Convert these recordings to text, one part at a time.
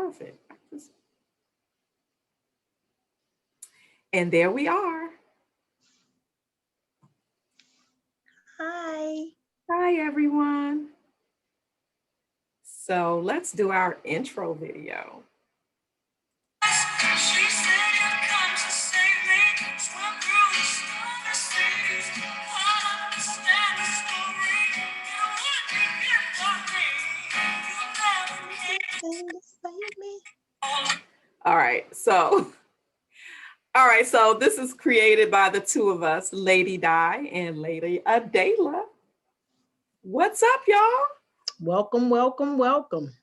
perfect. And there we are. Hi. Hi, everyone. So let's do our intro video. She said you'd come to save me, swim through the stormy seas. I understand the story. You wouldn't get for me. You never came. All right, so this is created by the two of us, Lady Di and Lady Adaylah. What's up, y'all? Welcome, welcome, welcome.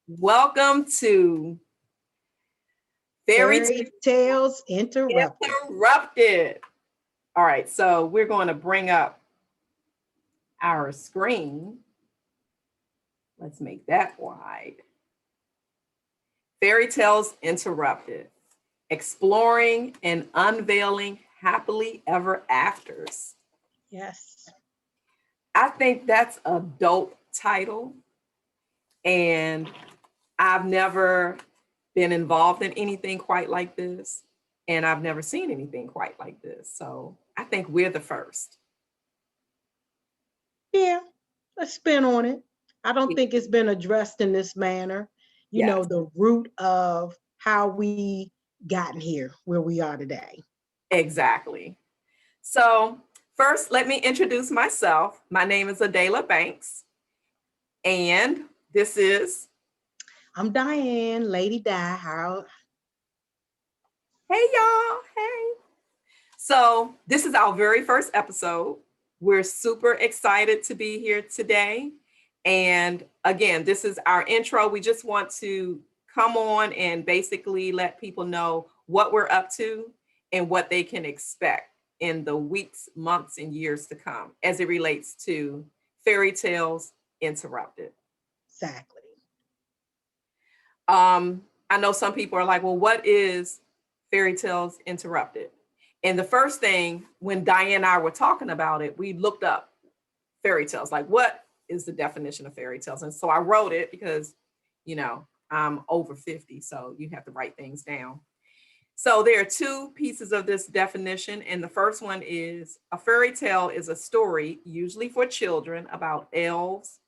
Welcome to Fairy Tales Interrupted. All right, so we're going to bring up our screen. Let's make that wide. Fairy Tales Interrupted, exploring and unveiling happily ever afters. Yes. I think that's a dope title. And I've never been involved in anything quite like this. And I've never seen anything quite like this. So I think we're the first. Yeah, let's spin on it. I don't think it's been addressed in this manner. You know, the root of how we gotten here, where we are today. Exactly. So first, let me introduce myself. My name is Adaylah Banks. And this is... I'm Diane, Lady Di. Hey, y'all. Hey. So this is our very first episode. We're super excited to be here today. And again, this is our intro. We just want to come on and basically let people know what we're up to and what they can expect in the weeks, months, and years to come as it relates to Fairy Tales Interrupted. Exactly. I know some people are like, well, what is Fairy Tales Interrupted? And the first thing, when Diane and I were talking about it, we looked up fairy tales, like what is the definition of fairy tales? And so I wrote it because, you know, I'm over 50, so you have to write things down. So there are two pieces of this definition. And the first one is a fairy tale is a story, usually for children, about elves,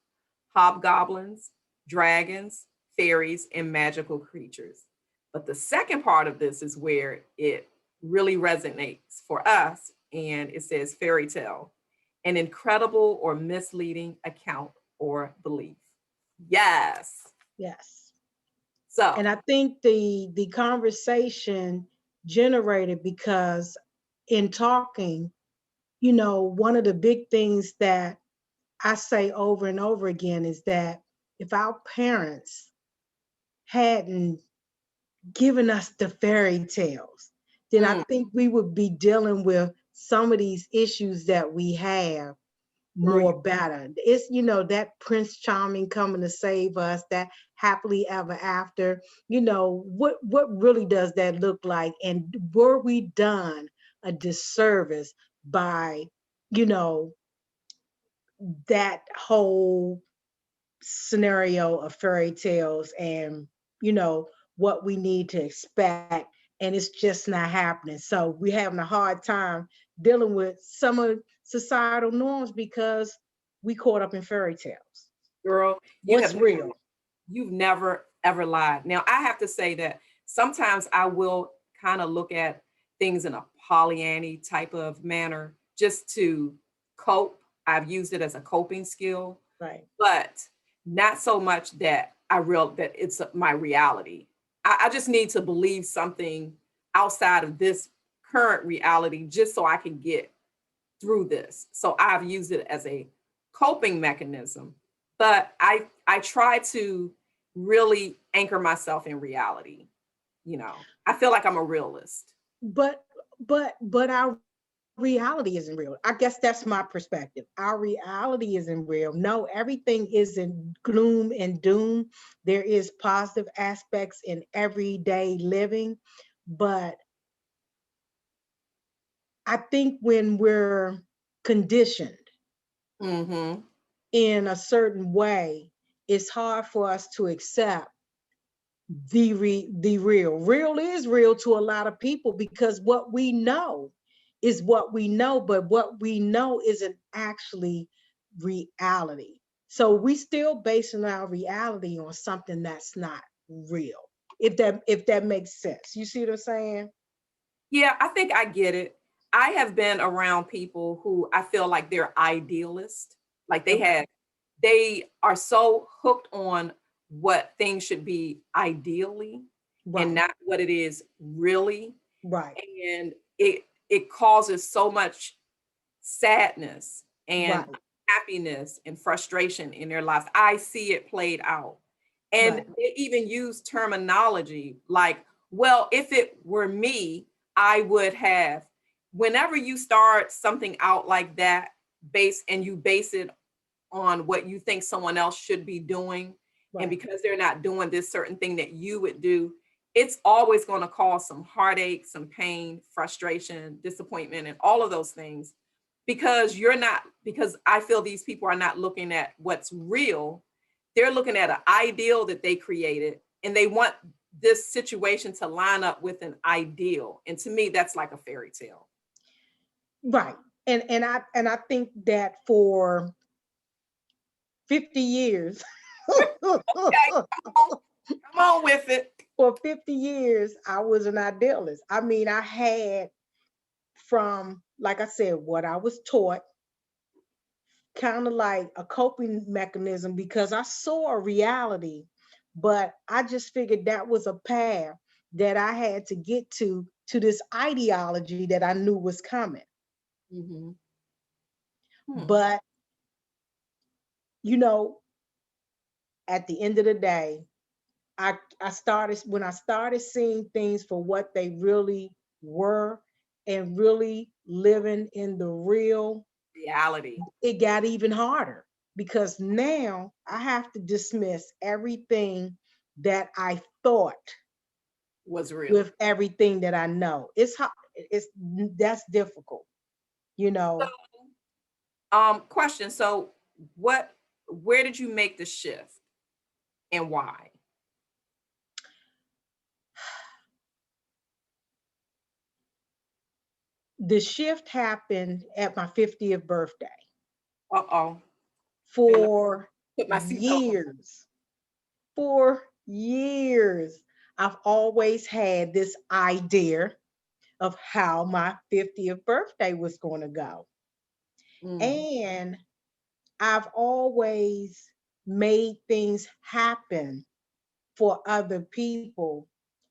hobgoblins, dragons, fairies, and magical creatures. But the second part of this is where it really resonates for us. And it says fairy tale, an incredible or misleading account or belief. Yes. Yes. So, and I think the conversation generated because in talking, you know, one of the big things that I say over and over again is that if our parents hadn't given us the fairy tales, then I think we would be dealing with some of these issues that we have more better. It's, you know, that Prince Charming coming to save us, that happily ever after, you know, what really does that look like? And were we done a disservice by, you know, that whole scenario of fairy tales and, you know, what we need to expect, and it's just not happening. So we're having a hard time dealing with some of societal norms because we caught up in fairy tales. girl, What's real? You've never ever lied. Now I have to say that sometimes I will kind of look at things in a Pollyanny type of manner just to cope. I've used it as a coping skill, Right. but not so much that that it's my reality. I just need to believe something outside of this current reality just so I can get through this. So I've used it as a coping mechanism, but I try to really anchor myself in reality. You know, I feel like I'm a realist. But our reality isn't real. I guess that's my perspective. Our reality isn't real. No, everything isn't gloom and doom. There is positive aspects in everyday living, but I think when we're conditioned Mm-hmm. in a certain way, it's hard for us to accept the real is real to a lot of people, because what we know is what we know, but what we know isn't actually reality. So we still basing our reality on something that's not real, if that makes sense. You see what I'm saying? Yeah, I think I get it. I have been around people who I feel like they're idealists. Like Okay. they are so hooked on what things should be ideally and Right. not what it is really. Right. And it causes so much sadness and Right. happiness and frustration in their lives. I see it played out. And Right. they even use terminology like, well, if it were me, I would have. Whenever you start something out like that, and you base it on what you think someone else should be doing, and Right. because they're not doing this certain thing that you would do, it's always going to cause some heartache, some pain, frustration, disappointment, and all of those things, because I feel these people are not looking at what's real. They're looking at an ideal that they created, and they want this situation to line up with an ideal. And to me, that's like a fairy tale. Right. And I think that for 50 years, Okay, come on with it. for 50 years, I was an idealist. I mean, I had, from, like I said, what I was taught, kind of like a coping mechanism, because I saw a reality, but I just figured that was a path that I had to get to this ideology that I knew was coming. Mm-hmm. Hmm. But, you know, at the end of the day, I started, when I started seeing things for what they really were, and really living in the real, Reality it got even harder, because now I have to dismiss everything that I thought was real. with everything that I know. It's hard. It's That's difficult, you know. Question. So, what? Where did you make the shift, and why? The shift happened at my 50th birthday. Uh oh. Okay, let me For put my seatbelt on. years, for years, I've always had this idea of how my 50th birthday was going to go. Mm, And I've always made things happen for other people.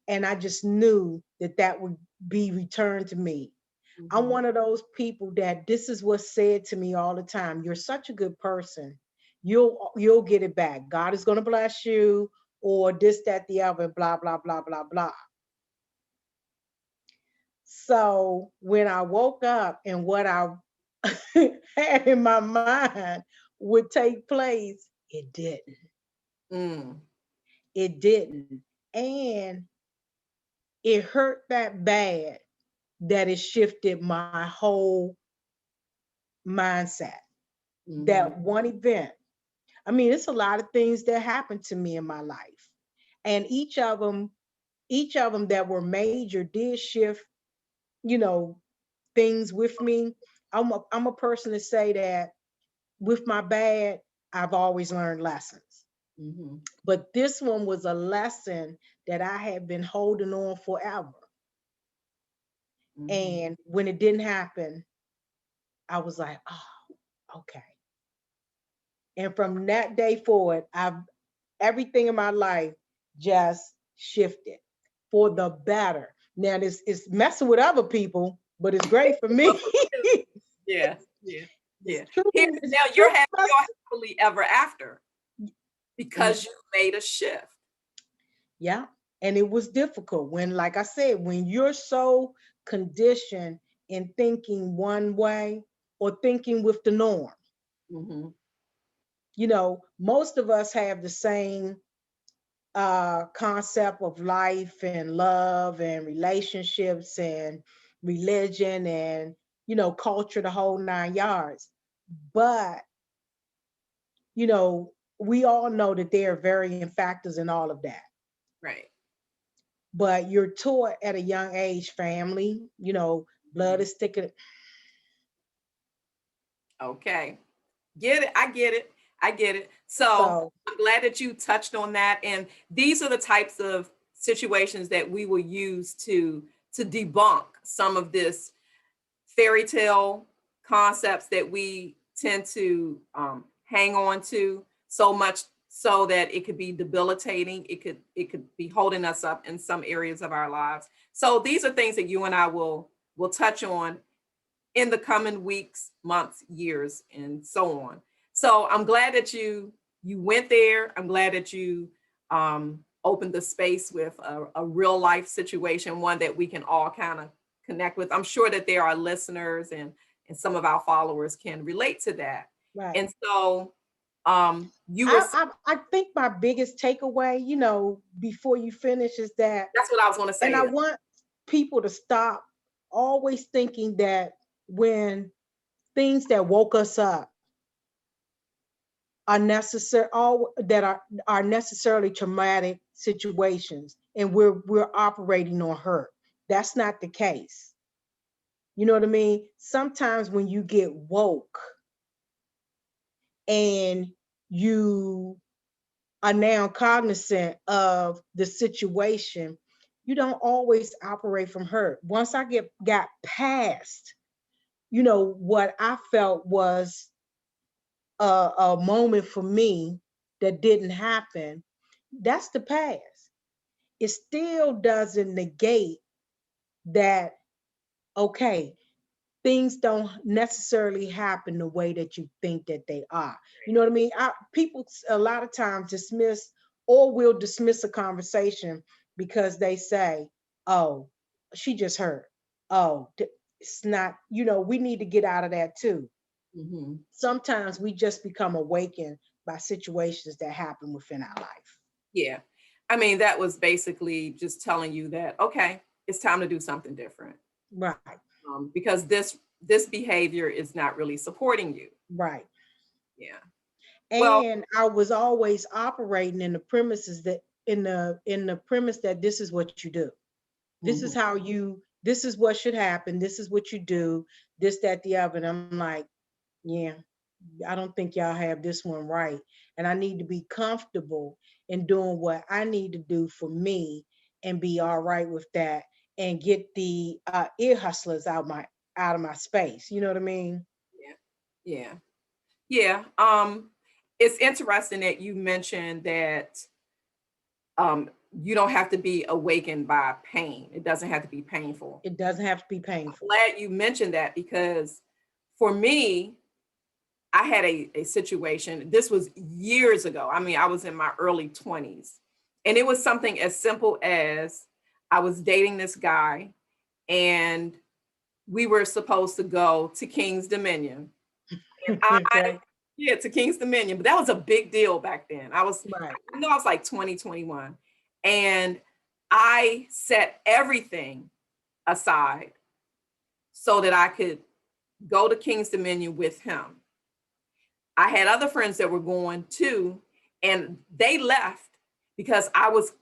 And I just knew that that would be returned to me. I'm mhm, one of those people that this is what's said to me all the time. You're such a good person. You'll get it back. God is going to bless you, or this, that, the other, blah, blah, blah, blah, blah. So when I woke up and what I had in my mind would take place, it didn't. mm, It didn't. And it hurt that bad that it shifted my whole mindset. mhm, That one event. I mean, it's a lot of things that happened to me in my life. And each of them that were major did shift, you know, things with me. I'm a person to say that with my bad, I've always learned lessons. mhm, But this one was a lesson that I had been holding on forever. mhm. And when it didn't happen, I was like, oh, okay. And from that day forward, I've everything in my life just shifted for the better. Now this is messing with other people, but it's great for me. Yeah, yeah, it's yeah. Here truly, now, truly you're happy, mess- you're happily ever after y- because you made a shift. yeah. And it was difficult when, like I said, when you're so conditioned in thinking one way or thinking with the norm. Mhm, Most of us have the same concept of life and love and relationships and religion and culture, the whole 9 yards. But we all know that there are varying factors in all of that. Right. But you're taught at a young age, family, blood Mhm. is thicker. Okay. Get it. I get it. I get it. So So I'm glad that you touched on that. And these are the types of situations that we will use to debunk some of this fairy tale concepts that we tend to hang on to so much so that it could be debilitating. It could be holding us up in some areas of our lives. So these are things that you and I will touch on in the coming weeks, months, years, and so on. So I'm glad that you went there. I'm glad that you opened the space with a real life situation, one that we can all kind of connect with. I'm sure that there are listeners and some of our followers can relate to that. right. And so you were I think my biggest takeaway, before you finish, is that, that's what I was going to and I say. want people to stop always thinking that when things that woke us up are necessary, all that are necessarily traumatic situations, and we're operating on hurt. That's not the case. You know what I mean? Sometimes when you get woke and you are now cognizant of the situation, you don't always operate from hurt. Once I got past, what I felt was a moment for me that didn't happen, that's the past. It still doesn't negate that, okay, things don't necessarily happen the way that you think that they are. You know what I mean? People a lot of times dismiss or will dismiss a conversation because they say, oh, she just hurt. Oh, it's not, we need to get out of that too. Mhm. Sometimes we just become awakened by situations that happen within our life. Yeah. I mean, that was basically just telling you that, okay, it's time to do something different. Right, Because this behavior is not really supporting you. right. Yeah. Well, And I was always operating in the premises that in the premise that this is what you do. mhm, This is what should happen. This is what you do, this, that, the other. And I'm like, yeah, I don't think y'all have this one right. And I need to be comfortable in doing what I need to do for me and be all right with that and get the ear hustlers out of my space. You know what I mean? yeah, yeah, yeah. It's interesting that you mentioned that you don't have to be awakened by pain. It doesn't have to be painful. It doesn't have to be I'm painful. glad you mentioned that because for me, I had a situation. This was years ago. I mean, I was in my early 20s. And it was something as simple as I was dating this guy and we were supposed to go to King's Dominion. And Okay. yeah, to King's Dominion, but that was a big deal back then. Right. I know I was like 20, 21. And I set everything aside so that I could go to King's Dominion with him. I had other friends that were going too, and they left because I was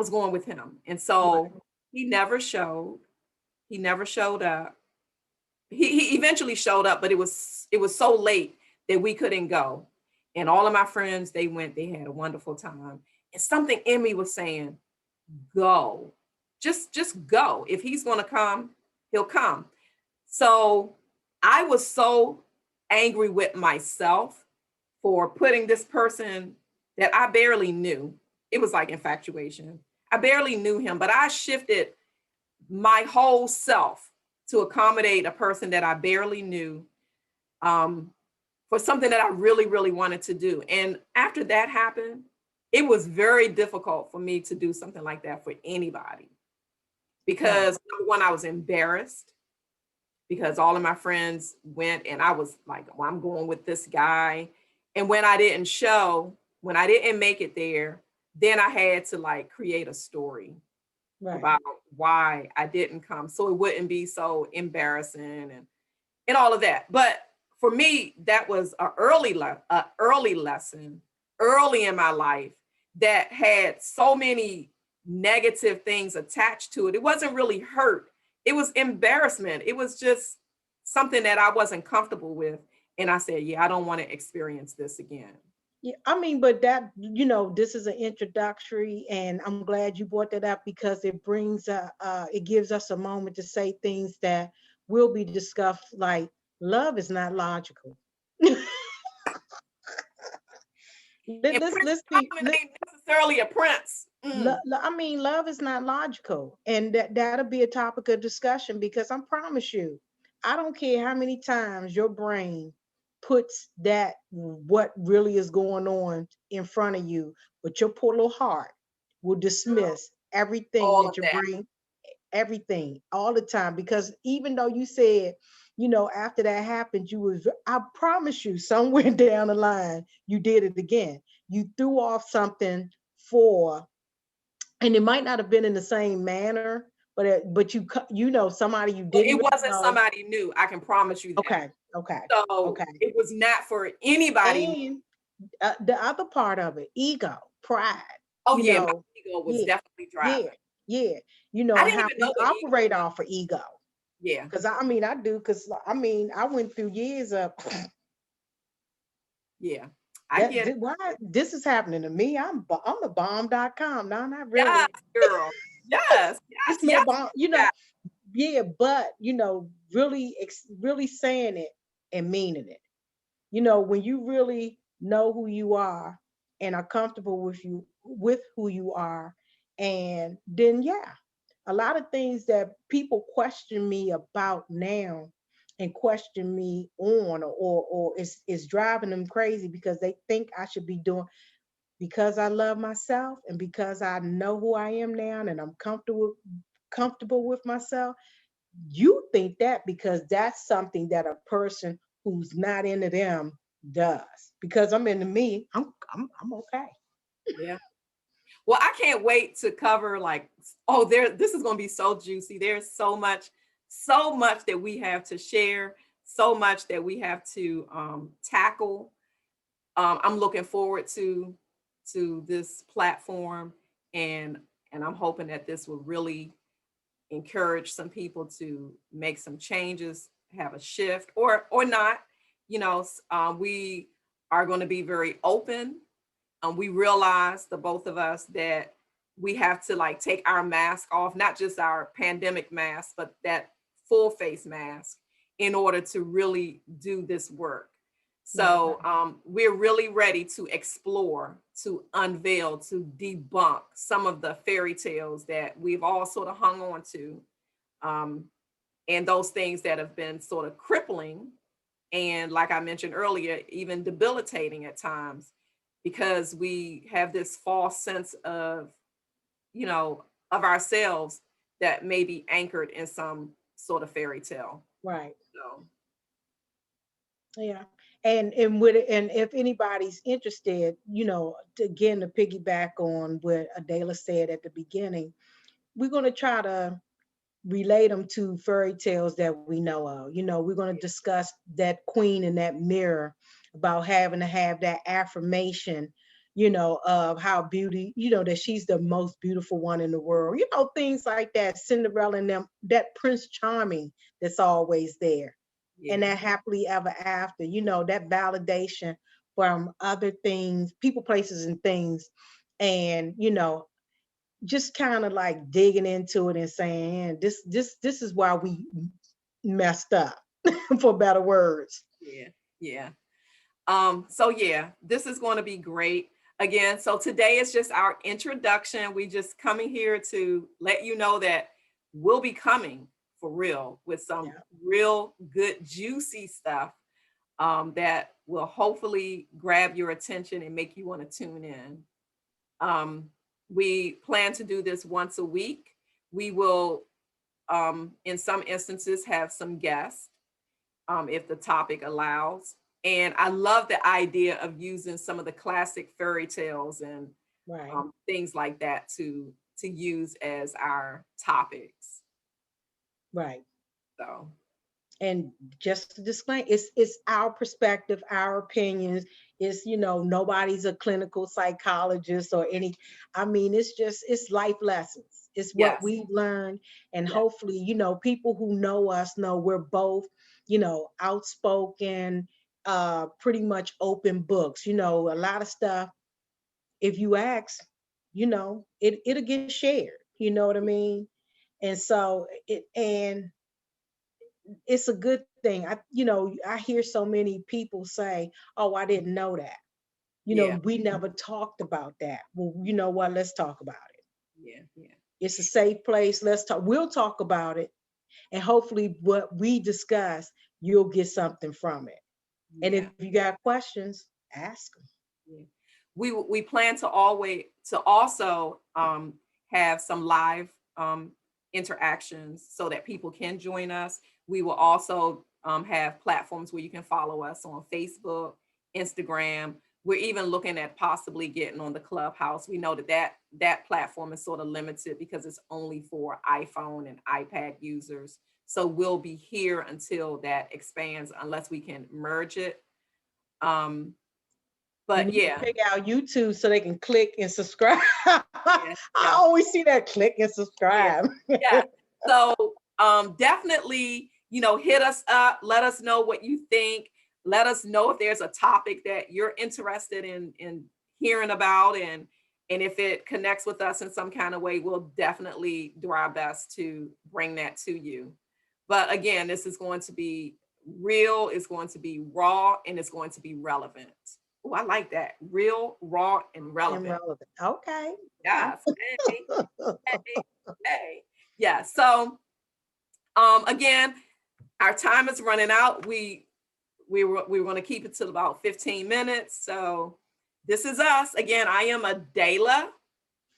going with him. And Right. so he never showed. He never showed up. He eventually showed up, but it was so late that we couldn't go. And all of my friends, they went, they had a wonderful time. And something in me was saying, go. Just go. If he's gonna come, he'll come. So I was so angry with myself for putting this person that I barely knew. It was like infatuation. I barely knew him, but I shifted my whole self to accommodate a person that I barely knew um, for something that I really, really wanted to do. And after that happened, it was very difficult for me to do something like that for anybody Right. because number one, I was embarrassed because all of my friends went and I was like, well, I'm going with this guy. And when I didn't show, when I didn't make it there, then I had to like create a story Right. about why I didn't come so it wouldn't be so embarrassing and all of that. But for me, that was a early lesson early in my life that had so many negative things attached to it. It wasn't really hurt. It was embarrassment. It was just something that I wasn't comfortable with. And I said, yeah, I don't want to experience this again. Yeah, I mean, but that, this is an introductory, and I'm glad you brought that up because it brings it gives us a moment to say things that will be discussed, like love is not logical. And Prince Let's be, Solomon ain't necessarily a prince. I mean, love is not logical, and that'll be a topic of discussion because I promise you, I don't care how many times your brain puts that what really is going on in front of you, but your poor little heart will dismiss everything All of that your that. brain, everything, all the time. Because even though you said, after that happened, I promise you, somewhere down the line, you did it again. You threw off something for, and it might not have been in the same manner, but somebody you But didn't it really wasn't know. somebody new. I can promise you that. Okay, okay, So okay. it was not for anybody new. And the other part of it, ego, pride, Oh you yeah, my know, ego was yeah, definitely yeah, driving. yeah, I and didn't how even know we what ego operate meant. off of ego. Yeah, Because I mean, I do. Because I mean, I went through years of yeah. I get it. why this is happening to me. I'm a bomb.com. No, not Yes, really. girl. Yes, It's yes, more yes. bomb. Yeah, Yeah, but really, really saying it and meaning it. When you really know who you are and are comfortable with who you are, and then yeah, a lot of things that people question me about now and question me on, or is driving them crazy because they think I should be doing, because I love myself and because I know who I am now and I'm comfortable with myself. You think that because that's something that a person who's not into them does. Because I'm into me, I'm okay. yeah. Well, I can't wait to cover like, oh, this is going to be so juicy. There's so much that we have to share, so much that we have to tackle. I'm looking forward to this platform, and I'm hoping that this will really encourage some people to make some changes, have a shift, or not. We are going to be very open. We realize, the both of us, that we have to like take our mask off, not just our pandemic mask, but that full face mask, in order to really do this work. Right. So we're really ready to explore, to unveil, to debunk some of the fairy tales that we've all sort of hung on to, um, and those things that have been sort of crippling, and like I mentioned earlier, even debilitating at times, because we have this false sense of ourselves that may be anchored in some sort of fairy tale. Right. So Yeah. And if anybody's interested, again, to piggyback on what Adaylah said at the beginning, we're going to try to relate them to fairy tales that we know of. We're going to discuss that queen in that mirror, about having to have that affirmation, of how beauty, that she's the most beautiful one in the world. Things like that, Cinderella and them, that Prince Charming that's always there. And yeah, that happily ever after, that validation from other things, people, places, and things. And, just kind of like digging into it and saying, this is why we messed up, for better words. yeah, yeah. So yeah, this is going to be great. Again, so today is just our introduction. We just coming here to let you know that we'll be coming for real with some Yeah. real good juicy stuff, that will hopefully grab your attention and make you want to tune in. Um, we plan to do this once a week. We will, in some instances, have some guests, if the topic allows. And I love the idea of using some of the classic fairy tales and Right. things like that to use as our topics. Right. So And just to disclaim, it's our perspective, our opinions. It's, nobody's a clinical psychologist or any. I mean, it's life lessons. It's what Yes. we've learned, and Yes. hopefully, people who know us know we're both, outspoken, pretty much open books. A lot of stuff, if you ask, it'll get shared. You know what I mean? And so it's a good thing. I hear so many people say, "Oh, I didn't know that." Yeah. We never talked about that. Well, you know what? Let's talk about it. Yeah. Yeah. It's a safe place. Let's talk. We'll talk about it, and hopefully, what we discuss, you'll get something from it. And if Yeah. you got questions, ask them. Yeah. We plan to also have some live interactions so that people can join us. We will also have platforms where you can follow us on Facebook, Instagram. We're even looking at possibly getting on the Clubhouse. We know that platform is sort of limited because it's only for iPhone and iPad users. So we'll be here until that expands, unless we can merge it. You But need to yeah, pick out YouTube so they can click and subscribe. I yeah, yeah, always see that click and yeah, subscribe. yeah. So definitely, hit us up. Let us know what you think. Let us know if there's a topic that you're interested in hearing about, and if it connects with us in some kind of way, we'll definitely do our best to bring that to you. But again, this is going to be real, it's going to be raw, and it's going to be relevant. Oh, I like that. Real, raw, and And relevant. relevant. Okay. Yes. Hey, hey, hey. Yeah. So again, our time is running out. We want to keep it to about 15 minutes. So this is us. Again, I am Adaylah I'm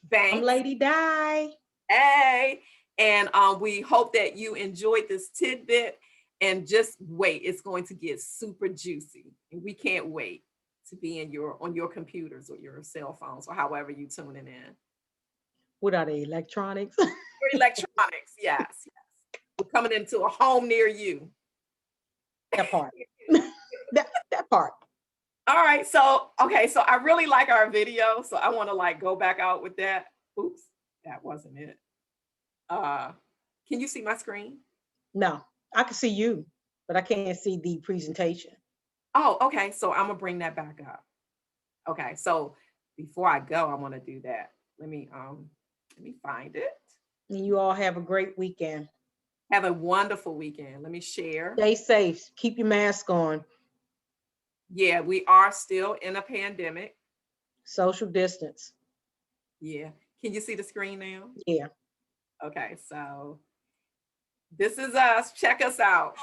Banks. Lady Di. Hey. And we hope that you enjoyed this tidbit, and just wait, it's going to get super juicy. And we can't wait to be on your computers or your cell phones or however you tuning in. What are they? Electronics? For electronics, yes, yes. We're coming into a home near you. That part. that part. All right, so okay, so I really like our video, so I want to like go back out with that. Oops, that wasn't it. Uh, can you see my screen? No, I can see you, but I can't see the presentation. Oh, okay, so I'm gonna bring that back up. Okay, so before I go, I want to do that. Let me find it. And you all have a great weekend. Have a wonderful weekend. Let me share. Stay safe. Keep your mask on. Yeah, we are still in a pandemic. Social distance. Yeah. Can you see the screen now? Yeah. Okay, so this is us. Check us out.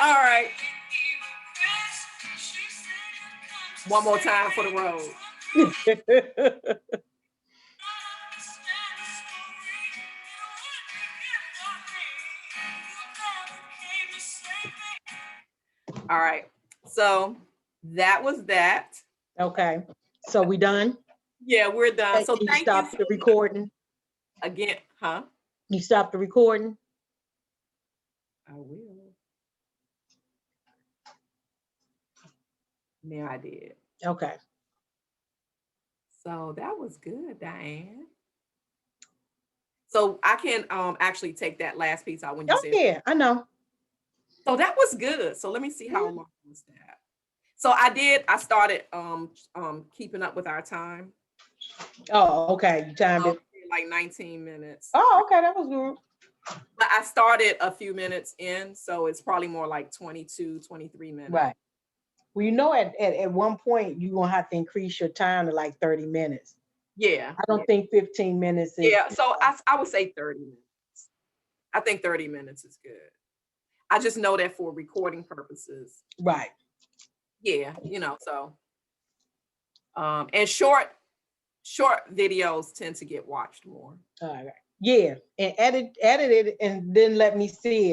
All right. One more time for the road. All right. So that was that. Okay. So we done? Yeah, we're done. Hey, So can you thank you stop so the much recording? again, huh? You stop the recording? I will. Now I did. Okay. So that was good, Diane. So I can actually take that last piece out when you Oh said. yeah, I know. So that was good. So let me see how Yeah. long was that. So I started keeping up with our time. Oh, okay. You timed it. Like 19 minutes. Oh, okay. That was good. But I started a few minutes in, so it's probably more like 22, 23 minutes. Right. Well, at one point you're gonna have to increase your time to like 30 minutes. Yeah. I don't think 15 minutes is. Yeah. So I would say 30 minutes. I think 30 minutes is good. I just know that for recording purposes. Right. Yeah, so and short videos tend to get watched more. All right. Yeah, and edit it and then let me see it.